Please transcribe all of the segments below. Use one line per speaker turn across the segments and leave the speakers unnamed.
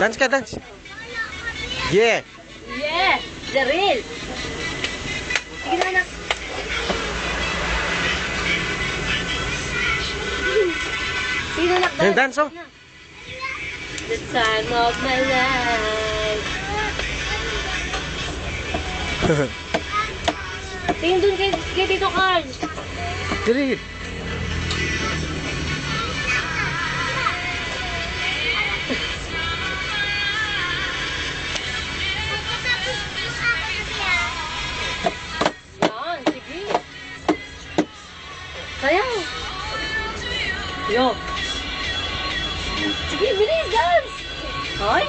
Dance ka, dance. Yeah.
Yeah, Jaril. Sige na, anak. Sige na, anak.
Yung dance, oh.
The time of my life. Tingin dun kay Tito Carl.
Dili.
Yan, sige. Sayaw. Yo. Sige, bilis, dance. Ay,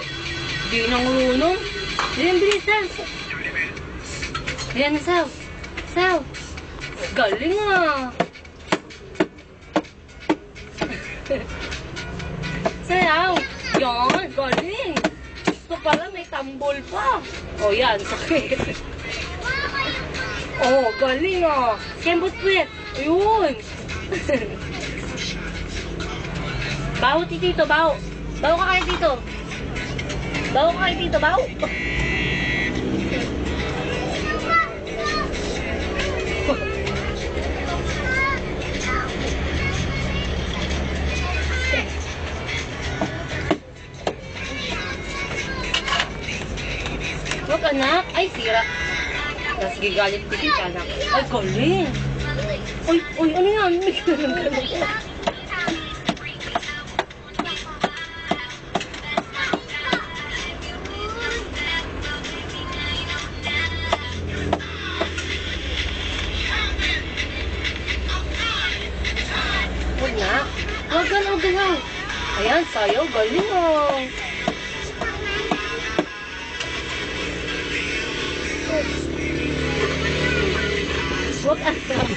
di nang marunong. Bilis, dance. Ayan, sayaw. Sayaw. Galing ah. Sayaw. Yan, galing. Ito pala may tambol pa. O yan, sakit. Oh, galing ah. Kembot puwet. Ayun. Baho, tito, baho. Baho ka kayo, tito. Baho ka kayo, tito, baho. Huwag anak. Ay, sira. Tapos gigalit din ka anak. Ay, galing. Uy, ano yan? May galing. Huwag na. Huwag galaw. Ayan, sayaw. Galing oh. Huwag anak.